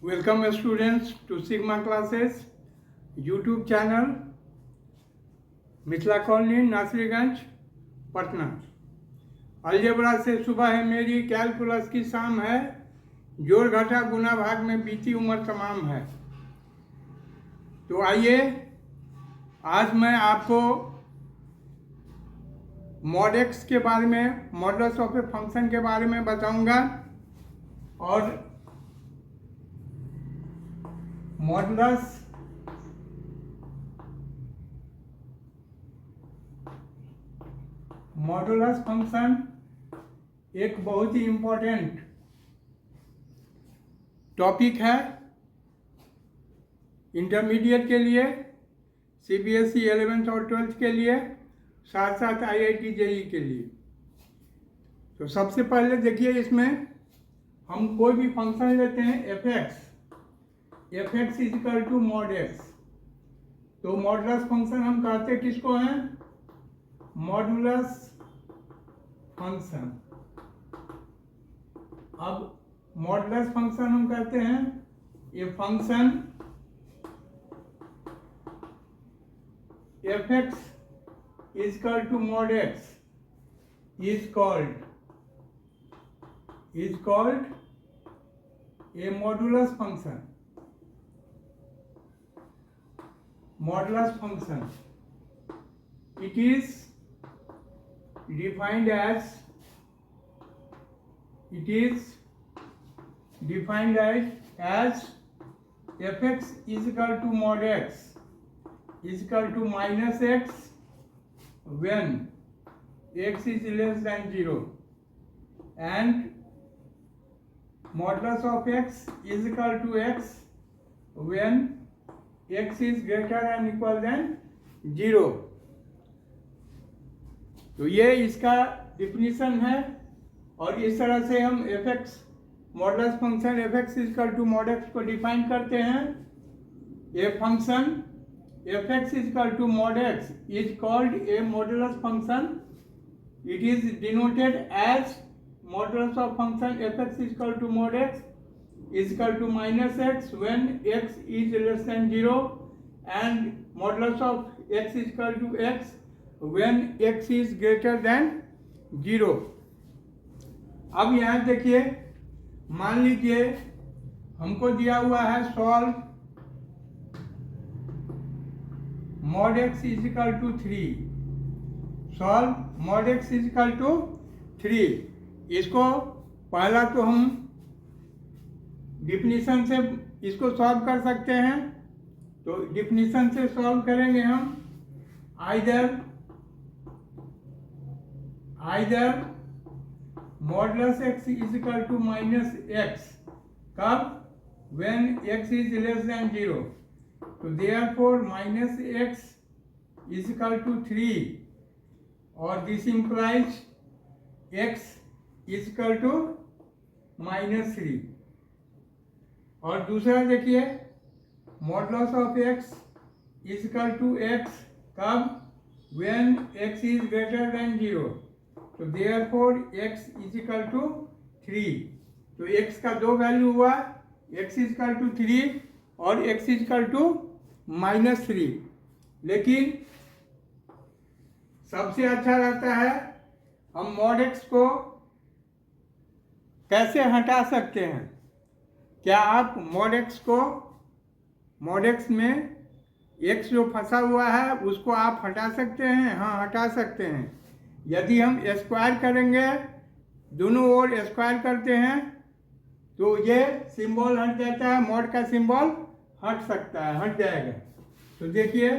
Welcome students to Sigma classes YouTube channel Mithila colony Nasriganj Patna. Algebra से सुबह है मेरी, कैलकुलस की शाम है, जोड़ घटा गुना भाग में बीती उम्र तमाम है। तो आइए आज मैं आपको मॉड एक्स के बारे में, मॉडुलस ऑफ ए फंक्शन के बारे में बताऊंगा और मॉडुलस फंक्शन एक बहुत ही इम्पोर्टेंट टॉपिक है इंटरमीडिएट के लिए, सीबीएसई 11th और 12th के लिए, साथ साथ आईआईटी जेईई के लिए। तो सबसे पहले देखिए, इसमें हम कोई भी फंक्शन लेते हैं f x is equal to mod x. तो मॉडुलस फंक्शन हम कहते किसको हैं? Modulus function. अब मॉडुलस फंक्शन हम कहते हैं ये function f x is equal to mod x is called a modulus function. Modulus function, it is defined as fx is equal to mod x is equal to minus x when x is less than 0, and modulus of x is equal to x when x is greater than equal than 0। तो ये इसका definition है और इस तरह से हम f x modulus function f x is equal to mod x को डिफाइन करते हैं। ये function f x is equal to mod x is called a modulus function. It is denoted as modulus of function f x is equal to mod x is equal to minus x when x is less than 0, and modulus of x is equal to x when x is greater than 0। अब यहाँ देखिए, मान लीजिए हमको दिया हुआ है solve mod x is equal to 3, solve mod x is equal to 3। इसको पहला तो हम डिफिनीशन से इसको सॉल्व कर सकते हैं। तो डिफिनीशन से सॉल्व करेंगे हम, either modulus x is equal to minus x, कब? When x is less than 0। तो therefore minus x is equal to 3 और this implies x is equal to minus 3। और दूसरा देखिए, modulus of x is equal to x, कब? When x is greater than 0। तो therefore x is equal to 3। तो x का दो value हुआ, एक्स इज इक्वल टू 3 और x is equal to minus 3। लेकिन सबसे अच्छा रहता है हम मॉड एक्स को कैसे हटा सकते हैं। क्या आप मॉड एक्स में एक्स जो फंसा हुआ है उसको आप हटा सकते हैं? हाँ, हटा सकते हैं। यदि हम स्क्वायर करेंगे, दोनों ओर स्क्वायर करते हैं तो ये सिंबल हट जाता है, मॉड का सिंबल हट सकता है, हट जाएगा। तो देखिए,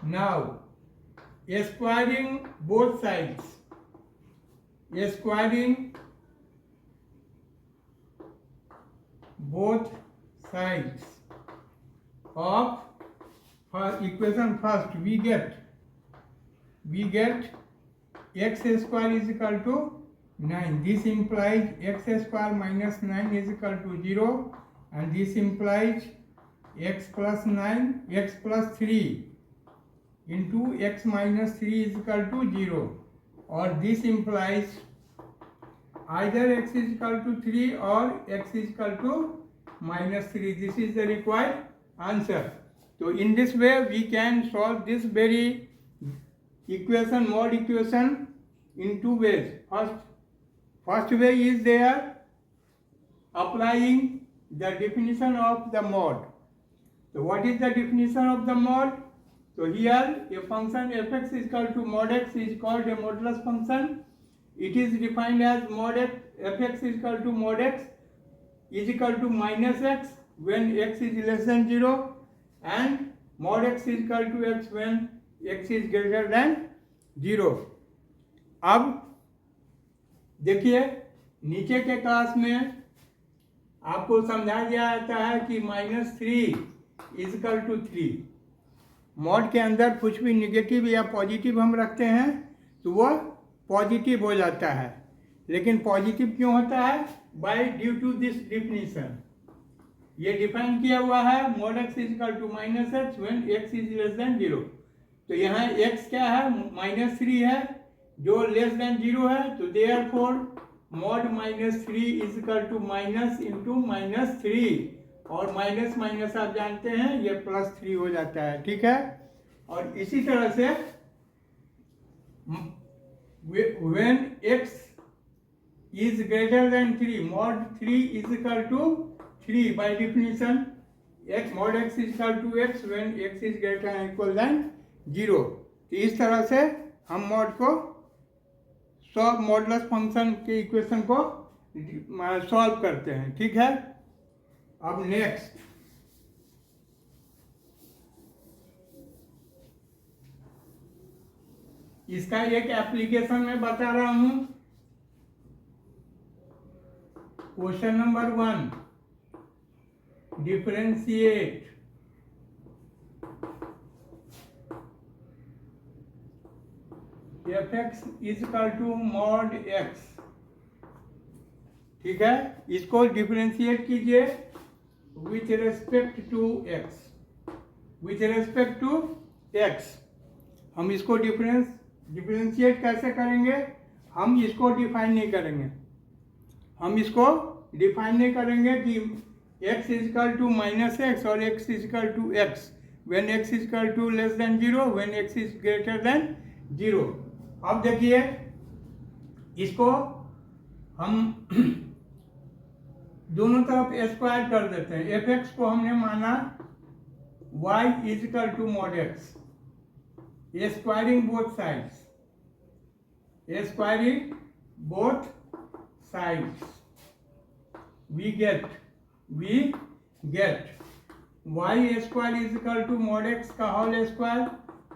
now squaring both sides, squaring both sides of equation first, we get x square is equal to 9. This implies x square minus 9 is equal to 0, and this implies x plus 3 into x minus 3 is equal to 0, or this implies either x is equal to 3 or x is equal to minus 3. This is the required answer. So in this way we can solve this very equation, mod equation, in two ways. First way is there applying the definition of the mod. So what is the definition of the mod? So here a function fx is equal to mod x is called a modulus function. It is defined as mod x, fx is equal to mod x is equal to minus x when x is less than 0 and mod x is equal to x when x is greater than 0. अब देखिए नीचे के class में आपको समझाया जाता है कि -3 इज इक्वल टू 3. मॉड के अंदर कुछ भी निगेटिव या पॉजिटिव हम रखते हैं तो वो पॉजिटिव हो जाता है. लेकिन पॉजिटिव क्यों होता है? By due to this definition. ये डिफाइन किया हुआ है mod x is equal to minus x when x is less than 0. तो यहाँ x क्या है? -3 है जो लेस देन 0 है. तो therefore mod -3 is equal to minus into -3 और माइनस माइनस आप जानते हैं ये +3 हो जाता है. ठीक है. और इसी तरह से when x is greater than 3 mod 3 is equal to 3 by definition x mod x is equal to x when x is greater than equal than 0. तो इस तरह से हम मॉड को मॉडुलस फंक्शन के इक्वेशन को सॉल्व करते हैं. ठीक है. अब नेक्स्ट इसका एक एप्लीकेशन मैं बता रहा हूं. Question number 1, differentiate fx is equal to mod x. ठीक है. इसको डिफरेंशिएट कीजिए with respect to x. With respect to x हम इसको डिफरेंशिएट कैसे करेंगे? हम इसको डिफाइन नहीं करेंगे. हम इसको डिफाइन नहीं करेंगे कि x is equal to minus x और x is equal to x when x is equal to less than 0 when x is greater than 0. अब देखिए इसको हम दोनों तरफ स्क्वायर कर देते हैं. fx को हमने माना y is equal to mod x. Squaring both sides. Squaring both sides we get y square is equal to mod x का होल स्क्वायर.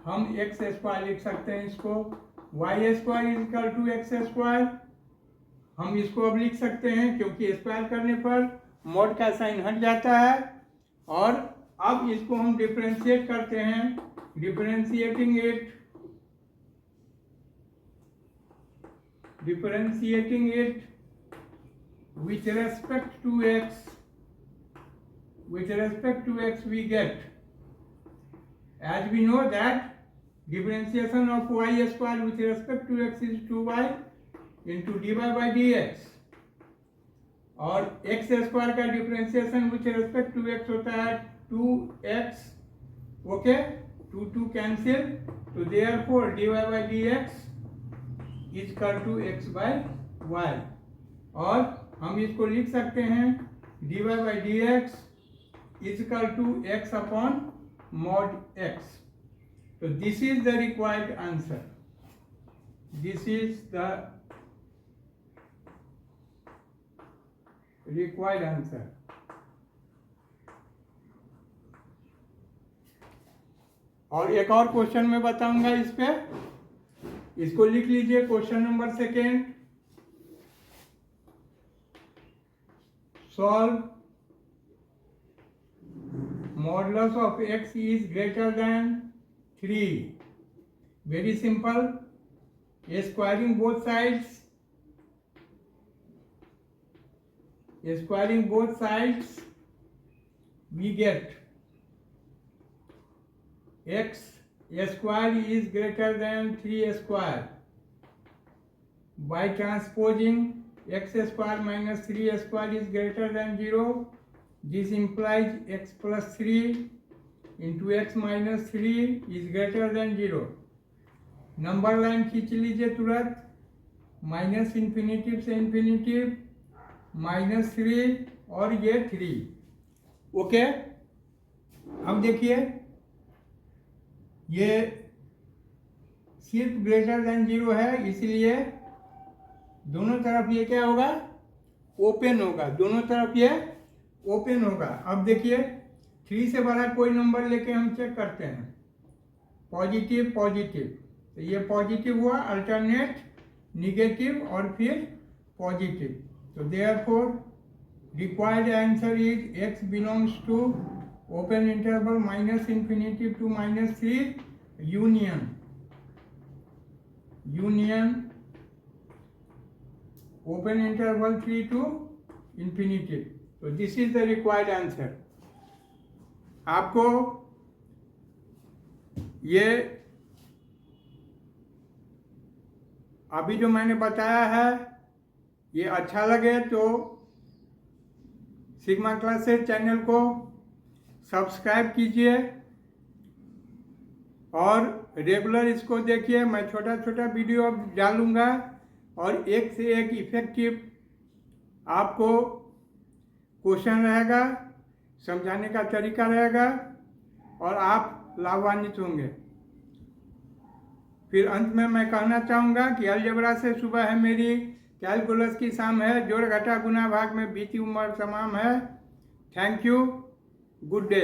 हम x स्क्वायर लिख सकते हैं इसको. y square is equal to x square हम इसको अब लिख सकते हैं क्योंकि स्क्वायर करने पर mod का साइन हट जाता है. और अब इसको हम डिफरेंशिएट करते हैं. Differentiating it with respect to x we get, as we know that differentiation of y square with respect to x is 2y into dy by dx और x स्क्वायर का differentiation with respect to x होता है 2x. Okay. 2 cancel. तो therefore dy by dx is equal to x by y. और हम इसको लिख सकते हैं dy by dx is equal to x upon mod x. तो this is the required answer. This is the required answer. और एक और क्वेश्चन मैं बताऊंगा इस पे. इसको लिख लीजिए. Question number 2. solve modulus of x is greater than 3. Very simple. Squaring both sides we get x square is greater than 3 square. By transposing x square minus 3 square is greater than 0 This implies x plus 3 into x minus 3 is greater than 0. Number line खींच लीजिए तुरंत, minus infinitive से infinitive, -3 और ये 3। Okay, अब देखिए ये सिर्फ ग्रेटर देन 0 है, इसलिए दोनों तरफ ये क्या होगा, ओपन होगा, दोनों तरफ ये ओपन होगा। अब देखिए 3 से बड़ा कोई नंबर लेके हम चेक करते हैं, पॉजिटिव पॉजिटिव, तो ये पॉजिटिव हुआ, अल्टरनेट निगेटिव और फिर पॉजिटिव। तो therefore required answer is x belongs to open interval -∞ to -3 union open interval 3 to ∞। तो this is the required answer. आपको ये अभी जो मैंने बताया है ये अच्छा लगे तो सिग्मा क्लासेस चैनल को सब्सक्राइब कीजिए और रेगुलर इसको देखिए। मैं छोटा छोटा वीडियो अब डालूंगा और एक से एक इफेक्टिव आपको क्वेश्चन रहेगा, समझाने का तरीका रहेगा और आप लाभान्वित होंगे। फिर अंत में मैं कहना चाहूँगा कि अलजेब्रा से सुबह है मेरी, कैलकुलस की शाम है, जोड़ घटा गुना भाग में बीती उम्र तमाम है। Thank you, good day.